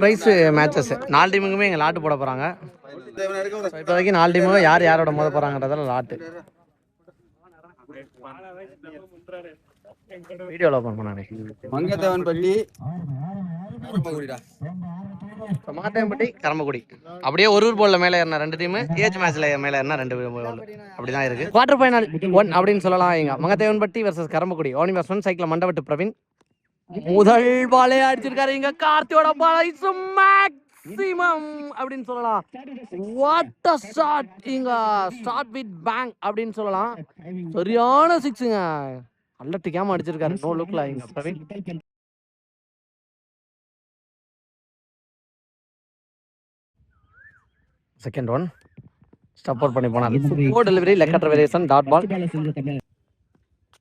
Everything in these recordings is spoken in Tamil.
ப்ரைஸ் மேட்சஸ் 4 டீமுக்குமே எங்கள் லாட்டு போட போகிறாங்க. இப்போ வரைக்கும் 4 டீமும் யார் யாரோட மோத போகிறாங்கன்றதில் லாட்டு வீடியோவில் ஓப்பன் பண்ணானே. மங்கத்தேவன்பட்டி மாட்டேன்பட்டி கரம்பக்குடி அப்படியே ஒரு போலில் மேலே ஏறினா 2 டீமு, ஏஜ் மேட்ச்சில் மேலே ஏறினா 2 போல் அப்படி தான் இருக்குது. குவார்டர் ஃபைனல் 1 அப்படின்னு சொல்லலாம். இங்கே மங்கத்தேவன்பட்டி வர்சஸ் கரம்பக்குடி. ஓனி பேட்ஸ்மேன் சைக்கிள் மண்டபட்டு பிரவீன். முதல் பாலே அடிச்சிருக்காரு இங்க கார்த்தியோட பால் மேக்ஸிமம் அப்படின்னு சொல்லலாம். What a shot! இங்க ஸ்டார்ட் வித் பேங் அப்படின்னு சொல்லலாம். சரியான சிக்ஸுங்க, அல்லட்டிக்காம அடிச்சிருக்காரு. நோ லுக்ல இங்க பிரவீன். செகண்ட் ஒன் சப்போர்ட் பண்ணி போனார். சூப்பர் டெலிவரி, லெக்கட் variation, dot ball.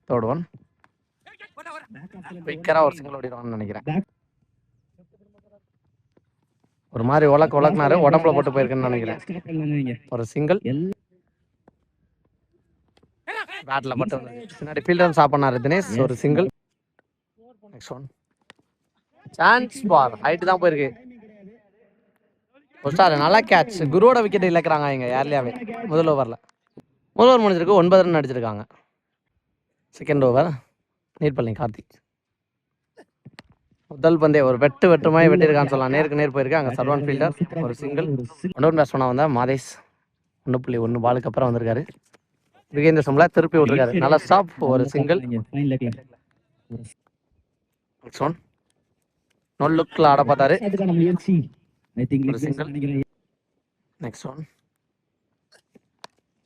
Third one குயிக்கரா ஒரு சிங்கிள் ஓடிடுவான்னு நினைக்கிறேன். ஒரு மாதிரி உலக்குனாரு, உடம்புல போட்டு போயிருக்குன்னு நினைக்கிறேன். ஒரு சிங்கிள் பேட்ல பட்டு பின்னாடி ஃபீல்டர் ஸ்டாப் பண்ணாரு தினேஷ். ஒரு single. Next one chance ball height தான் போயிருக்கு. நல்லா கேட்ச். குருவோட விக்கெட் இழக்கிறாங்க இங்க ஏர்லியாவே. முதல் ஓவர்ல முடிஞ்சிருக்கு. 9 ரன் அடிச்சிருக்காங்க. செகண்ட் ஓவர் நீட் பண்ணி கார்த்திக் முதல் பந்தே ஒரு வெட்டுமாய் வெட்டியிருக்கான்னு சொல்லலாம். நேருக்கு நேர் போயிருக்கு. அங்கே சர்வான் ஃபீல்டர். ஒரு சிங்கிள். ஒன் பேட்ஸ்மேனாக வந்தால் மாதேஷ் 1.1 பாலுக்கு அப்புறம் வந்திருக்காரு. விகேந்திர சம்லா திருப்பி விட்டுருக்காரு. நல்ல ஸ்டாப். ஒரு சிங்கிள். நெக்ஸ்ட் ஒன் நோ லுக்ல ஆட பார்த்தாரு. ஒரு சிங்கிள். நெக்ஸ்ட் ஒன்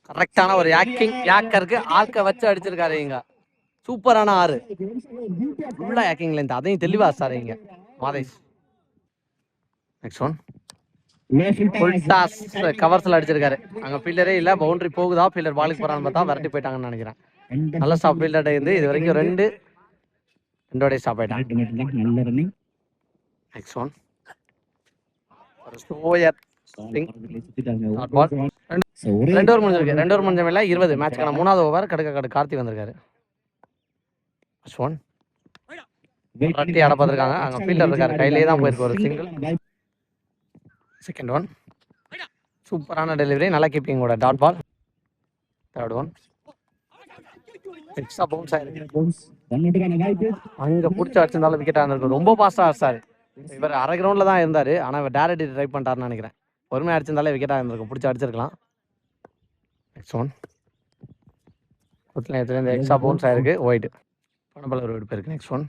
கரெக்டான ஒரு யாக்கருக்கு ஆக்க வச்சு அடிச்சிருக்காரு. இங்க சூப்பரான 6 ஃபுல்லா ஹேக்கிங்ல இருந்து அதையும் தெளிவா சாரிங்க Madhesh. Next one full toss கவர்ஸ்ல அடிச்சிருக்காரு. அங்க ஃபீல்டரே இல்ல. பவுண்டரி போகுதா, ஃபீல்டர் பாலுக்கு போறான்னு பார்த்தா விரட்டி போயிட்டாங்கன்னு நினைக்கிறேன். நல்ல ஸ்டாப் ஃபீல்டர் இருந்து இது வரைக்கும் 2 ஸ்டாப் ஆயிட்டாங்க. நெக்ஸ்ட் ஒன் ஒரு ஸ்லோயர் 2 ஓவர் முடிஞ்சிருக்கு. 2 ஓவர் முடிஞ்ச மேல 20 மேட்ச்க்கான 3வது ஓவர் கார்த்தி வந்திருக்காரு. ஒன் ரட்டி ஆட பார்த்துருக்காங்க. அங்கே ஃபீல்டர் இருக்காரு, கையிலே தான் போயிருக்கு. ஒரு சிங்கிள். செகண்ட் ஒன் சூப்பரான டெலிவரி, நல்ல கீப்பிங்கோட dot ball. Third one extra bounce ஆயிருக்கு. அங்கே பிடிச்சி அடிச்சிருந்தாலும் விக்கெட் ஆயிருக்கும். ரொம்ப ஃபாஸ்ட்டாக அடிச்சாரு இவர். அரை கிரவுண்டில் தான் இருந்தார். ஆனால் இவர் டேரக்ட் ட்ரை பண்ணிட்டாருன்னு நினைக்கிறேன். பொறுமையாக அடிச்சிருந்தாலே விக்கெட் ஆயிருக்கும். பிடிச்சி அடிச்சிருக்கலாம். நெக்ஸ்ட் ஒன் எக்ஸ்ட்ரா பவுன்ஸ் ஆயிருக்கு. ஒயிட் பால் ஒரு வீடு போயிருக்கு. நெக்ஸ்ட் ஒன்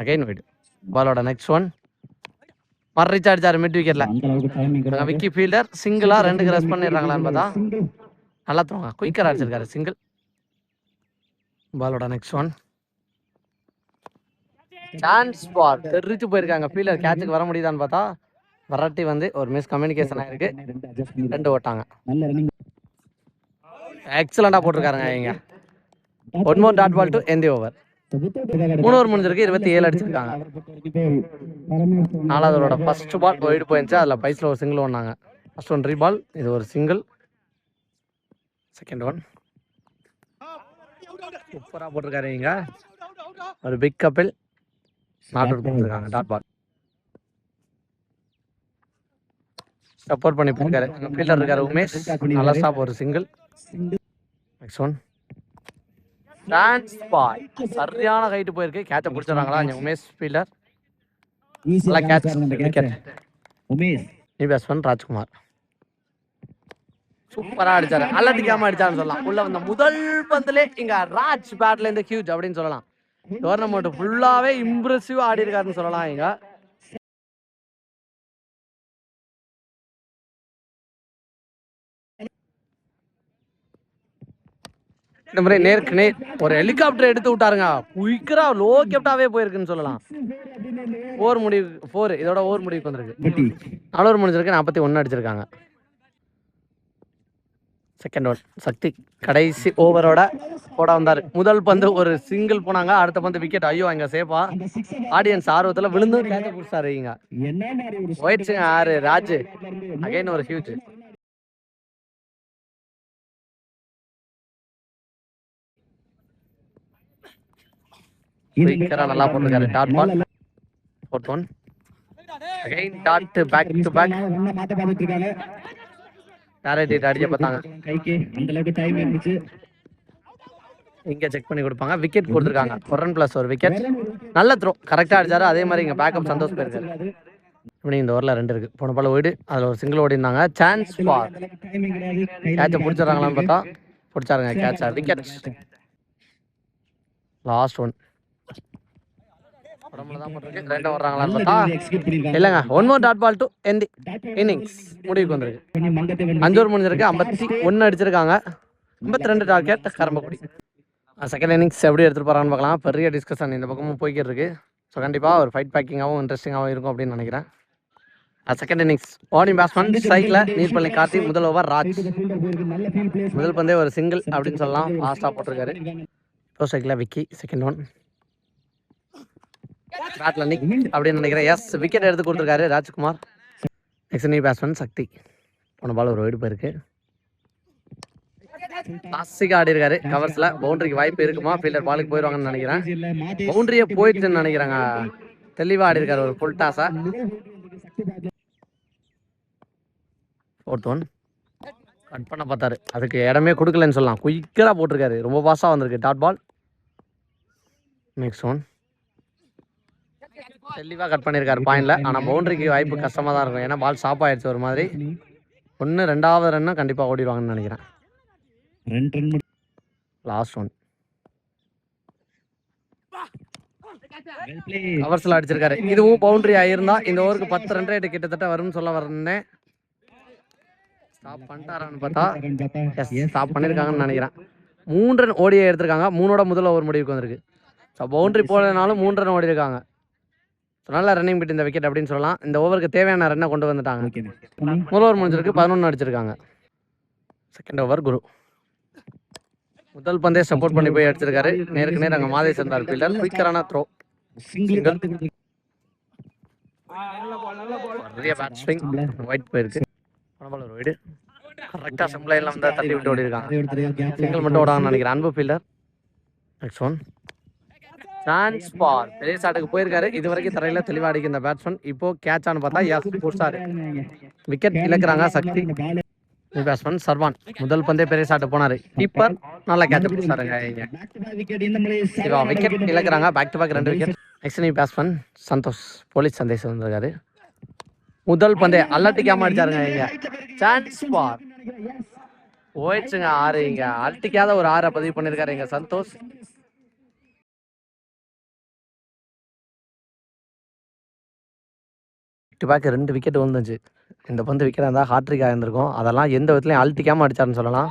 அகைன் ஒயிட் பாலோட. நெக்ஸ்ட் ஒன் மர்ரிச்சு அடிச்சாரு மிட் விக்கெட்ல. விக்கி ஃபீல்டர் சிங்கிளா 2க்கு ரெஸ்ட் பண்ணிடுறாங்களான்னு பார்த்தா நல்லா தூங்க குயிக்கரா அடிச்சிருக்காரு. சிங்கிள் பாலோட. நெக்ஸ்ட் ஒன் சான்ஸ் பால் தெரிச்சு போயிருக்காங்க. ஃபீல்டர் கேட்சுக்கு வர முடியுதான்னு பார்த்தா வரட்டி வந்து ஒரு மிஸ் கம்யூனிகேஷன் ஆயிருக்கு. 2 ஓட்டாங்க. எக்ஸலண்டா போட்டிருக்காருங்க இங்க. 1 more dot ball to end the over. 3 over முடிஞ்சிருக்கு. 27 அடிச்சிருக்காங்க. 4வது ஓவரோட ஃபர்ஸ்ட் பால் ஒயிட் போயிருந்துச்சு. அதில் பைஸில் ஒரு சிங்கிள் ஒன்னாங்க. ஃபர்ஸ்ட் ஒன் ரீபால், இது ஒரு சிங்கிள். செகண்ட் ஒன் சூப்பராக போட்டிருக்காரு இங்க. ஒரு பிக் கப்பில் நாட் அவுட் கொடுத்துருக்காங்க. டாட் பால் சப்போர்ட் பண்ணி போயிருக்காரு. ஃபீல்டர் இருக்காரு உமேஷ். நல்லா ஸ்டாப். ஒரு சிங்கிள். நெக்ஸ்ட் ஒன் டான்ஸ் பால் சரியான ஹைட் போயிருக்கு. கேட்ச பிடிச்சிடறாங்களா இங்க உமேஷ் ஃபீல்டர். நல்லா கேட்ச். விக்கெட். உமேஷ் நீ பேட்ஸ்மேன் ராஜ்குமார் சூப்பரா அடிச்சாரு. அல்லடிக்காம அடிச்சாருன்னு சொல்லலாம். உள்ள வந்த முதல் பந்திலே இங்க ராஜ் பேட்ல இருந்து ஹியூஜ் அப்படின்னு சொல்லலாம். டோர்னமெண்ட் ஃபுல்லாவே இம்ப்ரெசிவா ஆடி இருக்காருன்னு சொல்லலாம். இங்க இந்த மாதிரி நேருக்கு நேர் ஒரு ஹெலிகாப்டர் எடுத்து விட்டாருங்க. குயிக்கரா லோ கேப்டாவே போயிருக்குன்னு சொல்லலாம். 4 இதோட ஓவர் முடிவுக்கு வந்திருக்கு. 4 ஓவர் முடிஞ்சிருக்கு. 41 அடிச்சிருக்காங்க. செகண்ட் ஓவர் சக்தி கடைசி ஓவரோட போட வந்தாரு. முதல் பந்து ஒரு சிங்கிள் போனாங்க. அடுத்த பந்து விக்கெட். ஐயோ அங்க சேஃபா. ஆடியன்ஸ் ஆர்வத்துல விழுந்து கேட்ச பிடிச்சாரு. இங்க போயிடுச்சுங்க 6. ராஜ் அகைன் ஒரு ஹியூஜ். நல்லா போட்டிருக்காரு. Dot ball. 4th one again dot back to back. டாரேட் அடிச்ச பார்த்தாங்க. இங்கே செக் பண்ணி கொடுப்பாங்க. விக்கெட் கொடுத்துருக்காங்க. 1 ரன் ப்ளஸ் 1 விக்கெட். நல்ல த்ரோ கரெக்டாக அடிச்சாரு. அதே மாதிரி இங்கே பேக்கப் சந்தோஷ் போயிருக்காரு. இப்படி இந்த ஓவரில் 2 இருக்குது. போன பால் ஓடி அதில் ஒரு சிங்கிள் ஓடி இருந்தாங்க. சான்ஸ் ஃபார் கேட்சை பிடிச்சிடறாங்களான்னு பார்த்தா பிடிச்சாருங்க கேட்சா. விக்கெட். Last one. உடம்புல தான் போட்டிருக்கு. 2 வர்றாங்களான்னு பார்த்தா இல்லைங்க. 1 more dot ball to end innings. முடிவுக்கு வந்திருக்கு. 5 ஓவர் முடிஞ்சிருக்கு. 51 அடிச்சிருக்காங்க. 52 டார்கெட் கரம்பக்குடி. செகண்ட் இன்னிங்ஸ் எப்படி எடுத்துகிட்டு போகிறான்னு பார்க்கலாம். பெரிய டிஸ்கஷன் இந்த பக்கமும் போய்கிட்டு இருக்கு. ஸோ கண்டிப்பாக ஒரு ஃபைட் பேக்கிங்காகவும் இன்ட்ரெஸ்டிங்காகவும் இருக்கும் அப்படின்னு நினைக்கிறேன். செகண்ட் இன்னிங்ஸ் ஓப்பனிங் பேட்ஸ்மேன் ஸ்ட்ரைக்கில் நீர்பள்ளி கார்த்தி. முதல் ஓவர் ராஜ். முதல் பந்தே ஒரு சிங்கிள் அப்படின்னு சொல்லலாம். ஃபாஸ்ட்டாக போட்டிருக்காரு. இப்போ ஸ்ட்ரைக்கில் விக்கி. செகண்ட் ஒன் பேட்டில் நிக் அப்படின்னு நினைக்கிறேன். எஸ் விக்கெட் எடுத்து கொடுத்துருக்காரு ராஜ்குமார். நெக்ஸ்ட் நீ பேட்ஸ்மேன் சக்தி. போன பால் ஒரு வைடு போயிருக்கு. கிளாசிக்காக ஆடி இருக்காரு. கவர்ஸில் பவுண்டரிக்கு வாய்ப்பு இருக்குமா? ஃபீல்டர் பாலுக்கு போயிடுவாங்கன்னு நினைக்கிறேன். பவுண்டரியே போயிடுச்சுன்னு நினைக்கிறாங்க. தெளிவாக ஆடி இருக்காரு. ஒரு ஃபுல் டாஸா. 4th ஒன் கட் பண்ண பார்த்தாரு. அதுக்கு இடமே கொடுக்கலன்னு சொல்லலாம். குயிக்கராக போட்டிருக்காரு. ரொம்ப பாஸாக வந்திருக்கு. Dot ball. நெக்ஸ்ட் ஒன் தெளிவாக கட் பண்ணியிருக்காரு பாயிண்டில். ஆனால் பவுண்டரிக்கு வாய்ப்பு கஷ்டமாக தான் இருக்கும். ஏன்னா பால் ஸ்டாப் ஆயிடுச்சு ஒரு மாதிரி. 2வது ரன்னும் கண்டிப்பாக ஓடிடுவாங்கன்னு நினைக்கிறேன். லாஸ்ட் ஒன் கவர்ஸில் அடிச்சிருக்காரு. இதுவும் பவுண்டரி ஆயிருந்தா இந்த ஓவருக்கு 10 ரன் ரேட்டு கிட்டத்தட்ட வரும்னு சொல்ல வரேன். ஸ்டாப் பண்ணிட்டாரான்னு பார்த்தா எஸ் ஸ்டாப் பண்ணியிருக்காங்கன்னு நினைக்கிறேன். 3 ரன் ஓடியை எடுத்திருக்காங்க. 3ஓட முதல் ஓவர் முடிவுக்கு வந்திருக்கு. ஸோ பவுண்டரி போடனாலும் 3 ரன் ஓடி இருக்காங்க. நல்ல ரன்னிங் பிட் இந்த விக்கெட் அப்படின்னு சொல்லலாம். இந்த ஓவருக்கு தேவையான ரன்னை கொண்டு வந்துட்டாங்க. முதல் ஓவர் முடிஞ்சிருக்கு. 11 அடிச்சிருக்காங்க. செகண்ட் ஓவர் குரு. முதல் பந்தே சப்போர்ட் பண்ணி போய் அடிச்சிருக்காரு. நேருக்கு நேர் அங்கே மாதேஷ் இருந்தார் ஃபீல்டர். குயிக்கரான த்ரோ. நிறைய பேட் ஸ்விங் ஒயிட் போயிருக்கு. ஒரு வைடு கரெக்டாக சிம்பிள் வந்து தள்ளி விட்டு ஓடி இருக்காங்க. சிங்கிள் மட்டும் ஓடான்னு நினைக்கிறேன். அன்பு fielder. Next one chance for பெரிய ஷாட்டுக்கு போயிருக்காரு. இது வரைக்கும் தரையில் தெளிவாக அடிக்க இந்த பேட்ஸ்மேன். இப்போ கேட்சான்னு பார்த்தா எஸ் போட்டாரு. விக்கெட் இழக்கிறாங்க சக்தி. பேட்ஸ்மேன் சர்வான். முதல் பந்தே பெரிய ஷாட்டு போனாரு. கீப்பர் நல்லா கேட்ச் பிடிச்சாருங்க. விக்கெட் இழக்கிறாங்க. Back to back 2 wicket. Next நீ பேட்ஸ்மேன் சந்தோஷ். போலீஸ் சந்தேஷ் வந்திருக்காரு. முதல் பந்தே அலட்டிக்காம அடிச்சாருங்க. இங்க சான்ஸ் ஃபார் போயிடுச்சுங்க. 6 இங்க அலட்டிக்காத ஒரு 6 பதிவு பண்ணிருக்காரு இங்க சந்தோஷ். பேக் 2 விக்கெட் வந்துச்சு. இந்த பந்து விக்கெட் இருந்தால் ஹாட்ரிக் ஆயிருந்திருக்கும். அதெல்லாம் எந்த விதத்துலையும் அல்ட்டிக்காம அடிச்சாருன்னு சொல்லலாம்.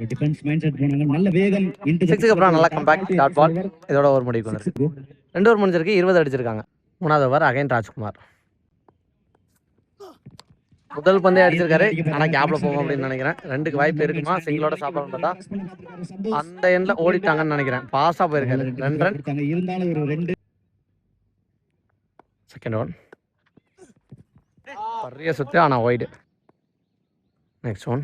6க்கு அப்புறம் நல்லா கம்பேக். Dot ball. இதோட ஓவர் முடிவுக்கு வந்துருக்கு. 2 ஓவர் முடிஞ்சிருக்கு. 20 அடிச்சிருக்காங்க. 3வது ஓவர் அகைன் ராஜ்குமார். முதல் பந்தே அடிச்சிருக்காரு. ஆனால் கேப்ல போகும் அப்படின்னு நினைக்கிறேன். 2க்கு வாய்ப்பு இருக்குமா? சிங்கிளோட சாப்பிடணும் பார்த்தா அந்த எண்ணில் ஓடிட்டாங்கன்னு நினைக்கிறேன். பாஸாக போயிருக்காரு. 2 ரன். செகண்ட் ஒன் பெரிய சுத்து ஆனால் ஒய்டு. நெக்ஸ்ட் ஒன்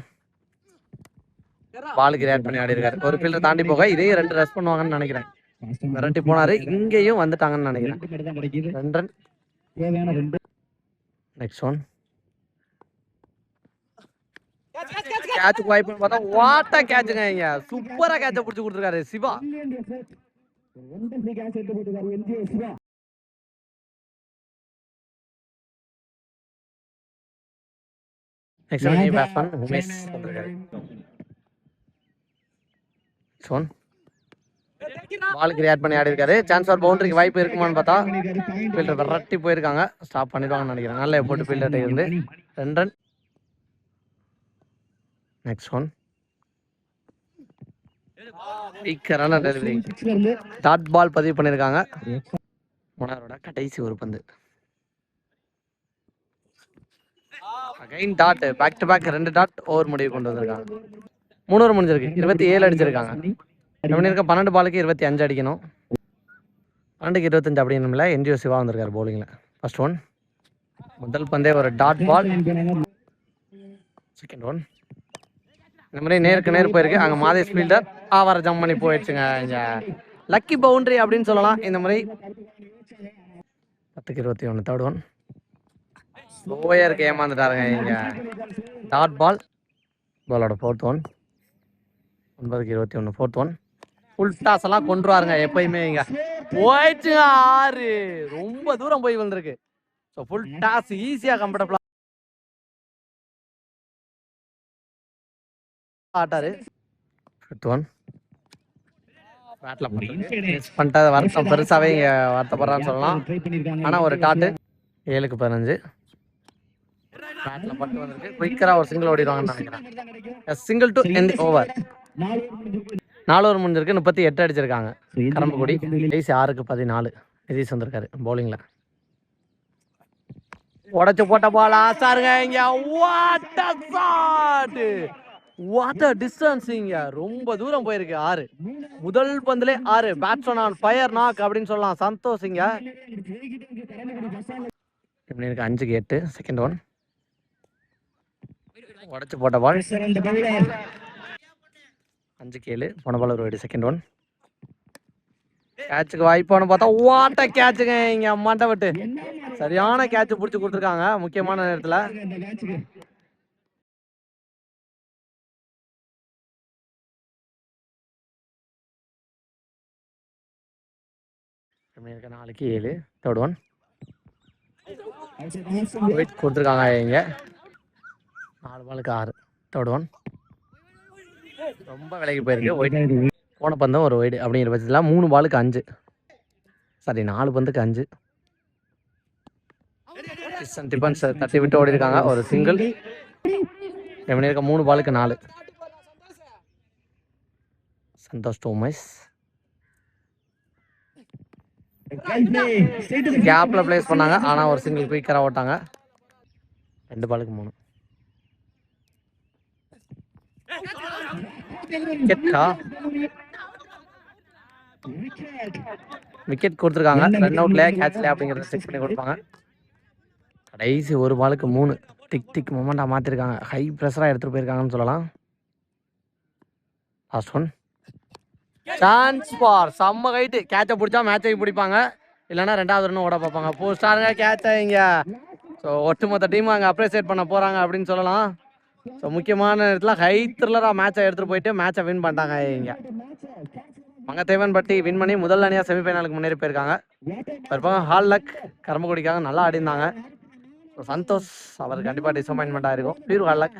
பாலுக்கு ரியாக்ட் பண்ணி ஆடி இருக்காரு. ஒரு ஃபீல்டர் தாண்டி போக இதையும் 2 ரன் பண்ணுவாங்கன்னு நினைக்கிறேன். மிரட்டி போனாரு. இங்கேயும் வந்துட்டாங்கன்னு நினைக்கிறேன். 2 ரன். நெக்ஸ்ட் ஒன் கேட்சுக்கு வாய்ப்புன்னு பார்த்தா வாட்டா கேட்சுங்க. இங்க சூப்பரா கேட்சை பிடிச்சி கொடுத்துருக்காரு சிவா. நெக்ஸ்ட் நீ பேட்ஸ்மேன் உமேஷ் வந்திருக்காரு. பாலுக்கு ரியாக்ட் பண்ணி ஆடி இருக்காரு. சான்ஸ் ஃபார் பவுண்டரிக்கு வாய்ப்பு இருக்குமான்னு பார்த்தா ஃபீல்டர் விரட்டி போயிருக்காங்க. ஸ்டாப் பண்ணிடுவாங்கன்னு நினைக்கிறேன். நல்ல போட்டு ஃபீல்டர் இருந்து 2 ரன். நெக்ஸ்ட் ஒன் வீக்கரான டெலிவரி. டாட் பால் பதிவு பண்ணியிருக்காங்க. முனாரோட கடைசி ஒரு பந்து. Again dot. Back to back 2 dot over முடிவு கொண்டு வந்திருக்காங்க. 3 ஓவர் முடிஞ்சிருக்கு. 27 அடிச்சிருக்காங்க. 12 பாலுக்கு 25 அடிக்கணும். 12க்கு 25 அப்படின்னும்ல. என்ஜிஓ சிவா வந்திருக்காரு பவுலிங்கில். ஃபர்ஸ்ட் ஒன் முதல் பந்தே ஒரு டாட் பால். செகண்ட் ஒன் இந்த மாதிரி நேருக்கு நேர் போயிருக்கு. அங்கே மாதேஷ் ஃபீல்டர் வர ஜம்ப் பண்ணி போயிடுச்சுங்க. இங்கே லக்கி பவுண்டரி அப்படின்னு சொல்லலாம். இந்த மாதிரி 10க்கு 21 தேர்ட் ஒன் ஸ்லோயருக்கு ஏமாந்துட்டாருங்க இங்க. Dot ball. பாலோட 4th one. 9-21 4th one. Full toss எல்லாம் கொண்டுருவாருங்க எப்பயுமே இங்க. போயிடுச்சுங்க 6. ரொம்ப தூரம் போய் வந்திருக்கு. ஸோ ஃபுல் டாஸ் ஈஸியாக கம்ஃபர்டபுளாக ஆட்டாரு. 5th one. பேட்ல பண்ணிட்டது வருத்தம் பெருசாவே இங்க வருத்தப்படுறான்னு சொல்லலாம். ஆனா ஒரு டாட்டு 7-15 பேட்ல பட்டு வந்திருக்கு. குயிக்கரா ஒரு சிங்கிள் ஓடிடுவாங்கன்னு நினைக்கிறேன். Single to end over. 4 over முடிஞ்சிருக்கு. 38 அடிச்சிருக்காங்க கரம்பக்குடி. 6-14 நிதிஷ் வந்திருக்காரு பவுலிங்ல. உடச்சு போட்ட பால் ஆசாருங்க இங்க. What a shot, what a distance இங்க. ரொம்ப தூரம் போயிருக்கு 6. முதல் பந்திலே 6. பேட்ஸ்மேன் ஆன் ஃபயர் நாக் அப்படின்னு சொல்லலாம் சந்தோஷ் இங்க. இப்படி இருக்கு 5-8 செகண்ட் ஒன். உடச்சு போட்ட பால் 5-7 போன பால் ஒரு வெடி. Second one. கேட்சுக்கு வாய்ப்பானு பார்த்தா வாட்ட கேட்சுங்க இங்க. மண்டை விட்டு சரியான கேட்ச் பிடிச்சி கொடுத்துருக்காங்க முக்கியமான நேரத்துல. இருக்க 4-7 தேர்ட் ஒன். வெயிட் கொடுத்துருக்காங்க இங்க. 4 பாலுக்கு 6 தேர்ட் ஒன். ரொம்ப விலைக்கு போயிருக்கு. ஒயிட் போன பந்தம் ஒரு ஒயிட் அப்படிங்கிற பட்சத்தில் 3 பாலுக்கு 5. சாரி 4 பந்துக்கு 5. டிஃபன்ஸ் தட்டி விட்டு ஓடி இருக்காங்க. ஒரு சிங்கிள். எப்படி இருக்க 3 பாலுக்கு 4. சந்தோஷ் டோமஸ் கேப்ல பிளேஸ் பண்ணாங்க. ஆனா ஒரு சிங்கிள் குயிக்கரா ஓட்டாங்க. 2 பாலுக்கு 3. விக்கெட் கொடுத்துருக்காங்க. ரன் அவுட்ல கேட்ச்ல அப்படிங்கறத செக் பண்ணி கொடுப்பாங்க. கடைசி 1 பாலுக்கு 3. Tick tick மொமெண்டா மாத்திருக்காங்க. ஹை பிரஷரா எடுத்துட்டு போயிருக்காங்கன்னு சொல்லலாம். Last one. சான்ஸ் ஃபார் செம்ம ஹைட். கேட்சை பிடிச்சா மேட்சை பிடிப்பாங்க, இல்லைன்னா 2வது ரன் ஓட பார்ப்பாங்க. போஸ்டாருங்க கேட்சை இங்க. ஸோ ஒட்டுமொத்த டீம் அங்கே அப்ரிசியேட் பண்ண போறாங்க அப்படின்னு சொல்லலாம். ஸோ முக்கியமான நேரத்தில் ஹை த்ரில்லராக மேட்சை எடுத்துட்டு போயிட்டு மேட்சை வின் பண்ணிட்டாங்க இங்க. மங்கத்தேவன்பட்டி வின் பண்ணி முதல் அணியாக செமிஃபைனலுக்கு முன்னேறி போயிருக்காங்க. இருப்பாங்க ஹால் லக் கரம்பக்குடிக்காக நல்லா ஆடிருந்தாங்க. ஸோ சந்தோஷ் அவர் கண்டிப்பாக டிசப்பாயின்மெண்ட்டாக இருக்கும். Pure hall luck.